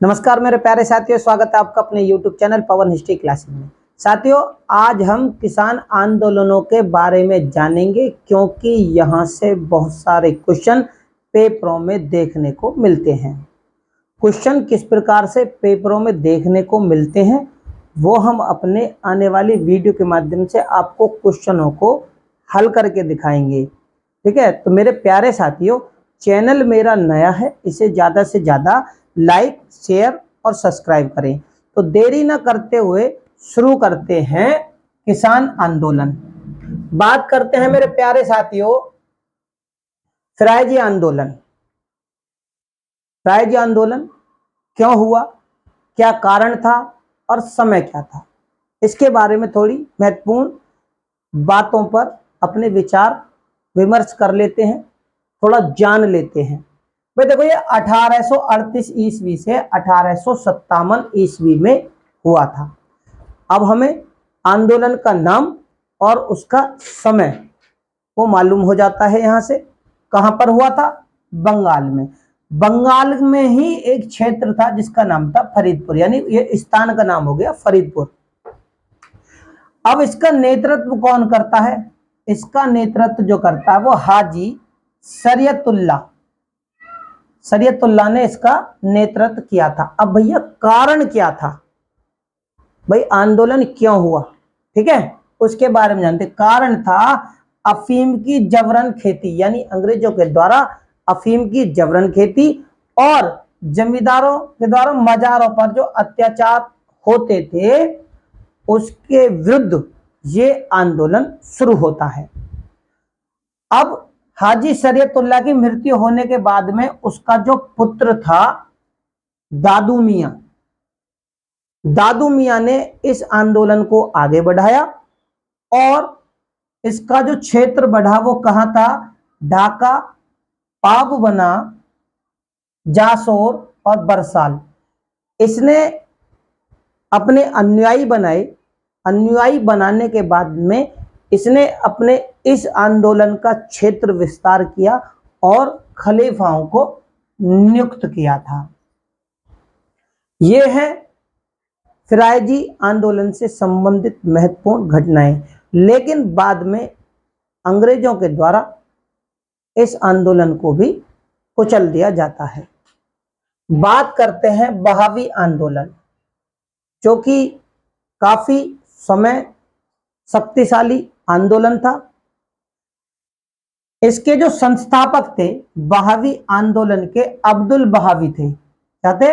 नमस्कार मेरे प्यारे साथियों, स्वागत है आपका अपने YouTube चैनल पवन हिस्ट्री क्लासेस में। साथियों, आज हम किसान आंदोलनों के बारे में जानेंगे क्योंकि यहाँ से बहुत सारे क्वेश्चन पेपरों में देखने को मिलते हैं। क्वेश्चन किस प्रकार से पेपरों में देखने को मिलते हैं वो हम अपने आने वाली वीडियो के माध्यम से आपको क्वेश्चनों को हल करके दिखाएंगे। ठीक है, तो मेरे प्यारे साथियों, चैनल मेरा नया है, इसे ज़्यादा से ज़्यादा लाइक, शेयर और सब्सक्राइब करें। तो देरी न करते हुए शुरू करते हैं किसान आंदोलन। बात करते हैं मेरे प्यारे साथियों स्वराज्य आंदोलन। स्वराज्य आंदोलन क्यों हुआ, क्या कारण था और समय क्या था, इसके बारे में थोड़ी महत्वपूर्ण बातों पर अपने विचार विमर्श कर लेते हैं, थोड़ा जान लेते हैं। भाई देखो, ये 1838 ईस्वी से 1857 ईस्वी में हुआ था। अब हमें आंदोलन का नाम और उसका समय वो मालूम हो जाता है। यहाँ से कहाँ पर हुआ था? बंगाल में। बंगाल में ही एक क्षेत्र था जिसका नाम था फरीदपुर, यानी ये स्थान का नाम हो गया फरीदपुर। अब इसका नेतृत्व कौन करता है? इसका नेतृत्व जो करता है वो हाजी शरीयतुल्लाह ने इसका नेतृत्व किया था। अब भैया कारण क्या था, भाई आंदोलन क्यों हुआ, ठीक है, उसके बारे में जानते। कारण था अफीम की जबरन खेती, यानी अंग्रेजों के द्वारा अफीम की जबरन खेती और जमींदारों के द्वारा मजारों पर जो अत्याचार होते थे उसके विरुद्ध ये आंदोलन शुरू होता है। अब हाजी शरीयतुल्लाह की मृत्यु होने के बाद में उसका जो पुत्र था दादू मियां ने इस आंदोलन को आगे बढ़ाया और इसका जो क्षेत्र बढ़ा वो कहां था? ढाका, पाबबना, जासोर और बरसाल। इसने अपने अनुयायी बनाने के बाद में इसने अपने इस आंदोलन का क्षेत्र विस्तार किया और खलीफाओं को नियुक्त किया था। यह है फिरायजी आंदोलन से संबंधित महत्वपूर्ण घटनाएं। लेकिन बाद में अंग्रेजों के द्वारा इस आंदोलन को भी कुचल दिया जाता है। बात करते हैं बहावी आंदोलन, जो कि काफी समय शक्तिशाली आंदोलन था। इसके जो संस्थापक थे बहावी आंदोलन के अब्दुल बहावी थे। क्या थे?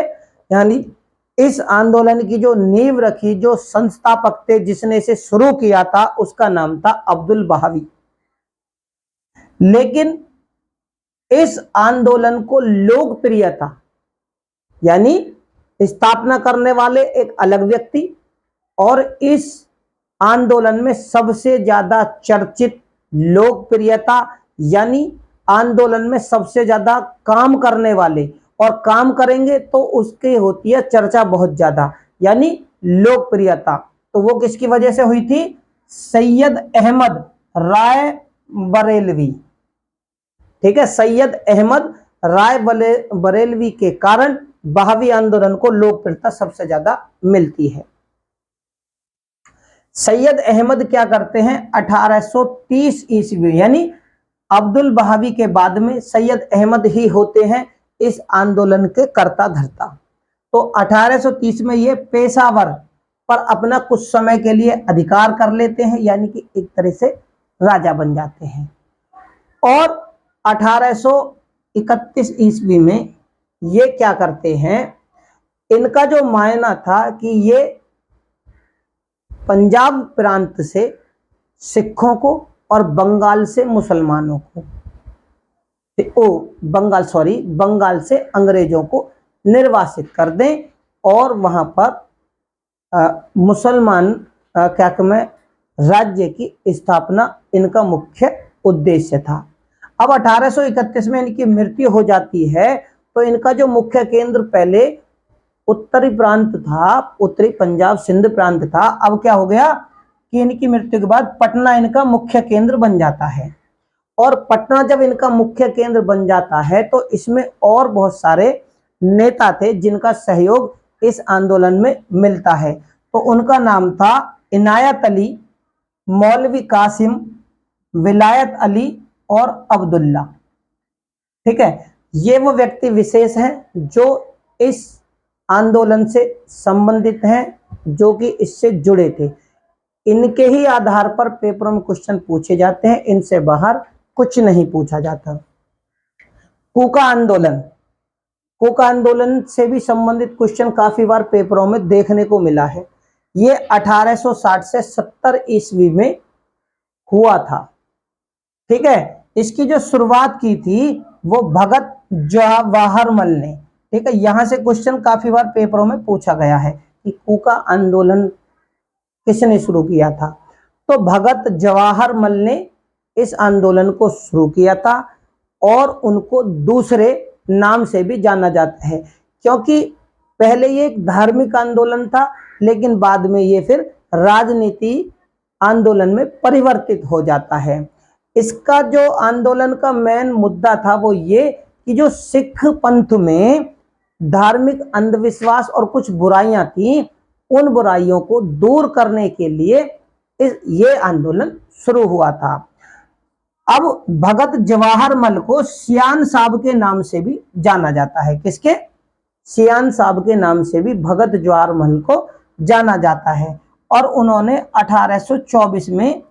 यानी इस आंदोलन की जो नींव रखी, जो संस्थापक थे, जिसने इसे शुरू किया था, उसका नाम था अब्दुल बहावी। लेकिन इस आंदोलन को लोकप्रियता, यानी स्थापना करने वाले एक अलग व्यक्ति और इस आंदोलन में सबसे ज्यादा चर्चित लोकप्रियता, यानी आंदोलन में सबसे ज्यादा काम करने वाले, और काम करेंगे तो उसकी होती है चर्चा बहुत ज्यादा, यानी लोकप्रियता। तो वो किसकी वजह से हुई थी? सैयद अहमद राय बरेलवी। ठीक है, सैयद अहमद राय बरेलवी के कारण बहावी आंदोलन को लोकप्रियता सबसे ज्यादा मिलती है। सैयद अहमद क्या करते हैं? 1830 ईस्वी, यानी अब्दुल बहावी के बाद में सैयद अहमद ही होते हैं इस आंदोलन के कर्ता धर्ता। तो 1830 में ये पेशावर पर अपना कुछ समय के लिए अधिकार कर लेते हैं, यानी कि एक तरह से राजा बन जाते हैं। और 1831 ईस्वी में ये क्या करते हैं? इनका जो मायना था कि ये पंजाब प्रांत से सिखों को और बंगाल से मुसलमानों को, बंगाल से अंग्रेजों को निर्वासित कर दें और वहां पर मुसलमान राज्य की स्थापना इनका मुख्य उद्देश्य था। अब 1831 में इनकी मृत्यु हो जाती है, तो इनका जो मुख्य केंद्र पहले उत्तरी प्रांत था, उत्तरी पंजाब सिंध प्रांत था, अब क्या हो गया कि इनकी मृत्यु के बाद पटना इनका मुख्य केंद्र बन जाता है। और पटना जब इनका मुख्य केंद्र बन जाता है तो इसमें और बहुत सारे नेता थे जिनका सहयोग इस आंदोलन में मिलता है। तो उनका नाम था इनायत अली, मौलवी कासिम, विलायत अली और अब्दुल्ला। ठीक है, ये वो व्यक्ति विशेष हैं जो इस आंदोलन से संबंधित हैं, जो कि इससे जुड़े थे। इनके ही आधार पर पेपरों में क्वेश्चन पूछे जाते हैं, इनसे बाहर कुछ नहीं पूछा जाता। कूका आंदोलन, कूका आंदोलन से भी संबंधित क्वेश्चन काफी बार पेपरों में देखने को मिला है। ये 1860 से 70 ईस्वी में हुआ था। ठीक है, इसकी जो शुरुआत की थी वो भगत जवाहरमल ने। ठीक है, यहां से क्वेश्चन काफी बार पेपरों में पूछा गया है कि कूका आंदोलन किसने शुरू किया था। तो भगत जवाहरमल ने इस आंदोलन को शुरू किया था और उनको दूसरे नाम से भी जाना जाता है, क्योंकि पहले ये एक धार्मिक आंदोलन था, लेकिन बाद में ये फिर राजनीति आंदोलन में परिवर्तित हो जाता है। इसका जो आंदोलन का मेन मुद्दा था वो ये कि जो सिख पंथ में धार्मिक अंधविश्वास और कुछ बुराइयां थी, उन बुराइयों को दूर करने के लिए ये आंदोलन शुरू हुआ था। अब भगत जवाहरमल को सियान साहब के नाम से भी जाना जाता है। किसके? सियान साहब के नाम से भी भगत जवाहरमल को जाना जाता है। और उन्होंने 1824 में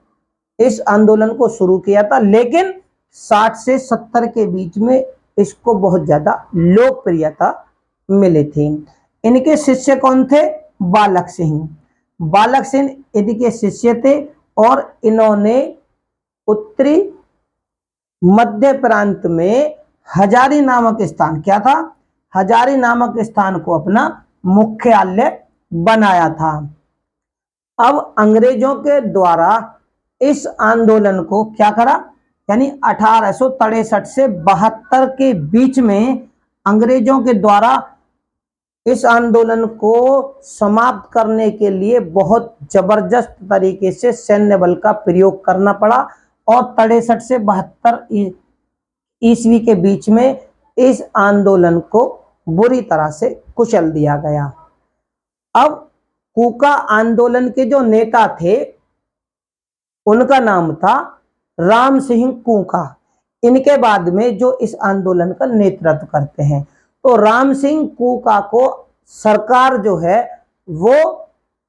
इस आंदोलन को शुरू किया था, लेकिन 60 से 70 के बीच में इसको बहुत ज्यादा लोकप्रियता मिली थी। इनके शिष्य कौन थे? बालक सिंह। बालक सिंह इनके शिष्य थे और इन्होंने उत्तरी मध्य प्रांत में हजारी नामक स्थान, क्या था? हजारी नामक स्थान को अपना मुख्यालय बनाया था। अब अंग्रेजों के द्वारा इस आंदोलन को क्या करा, यानी 1863 से 72 के बीच में अंग्रेजों के द्वारा इस आंदोलन को समाप्त करने के लिए बहुत जबरदस्त तरीके से सैन्य बल का प्रयोग करना पड़ा और 63 से 72 ईस्वी के बीच में इस आंदोलन को बुरी तरह से कुचल दिया गया। अब कूका आंदोलन के जो नेता थे उनका नाम था राम सिंह कूका। इनके बाद में जो इस आंदोलन का नेतृत्व करते हैं, तो राम सिंह कूका को सरकार जो है वो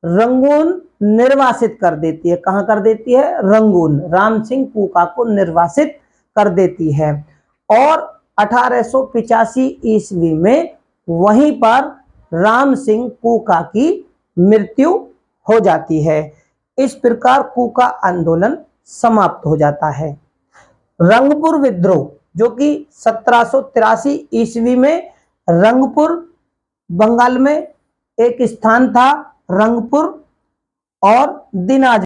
रंगून निर्वासित कर देती है। कहां कर देती है? रंगून। राम सिंह कूका को निर्वासित कर देती है और 1885 ईस्वी में वहीं पर राम सिंह कूका की मृत्यु हो जाती है। इस प्रकार कूका आंदोलन समाप्त हो जाता है। रंगपुर विद्रोह, जो कि 1783 ईस्वी में रंगपुर बंगाल में एक स्थान था, रंगपुर और दिनाज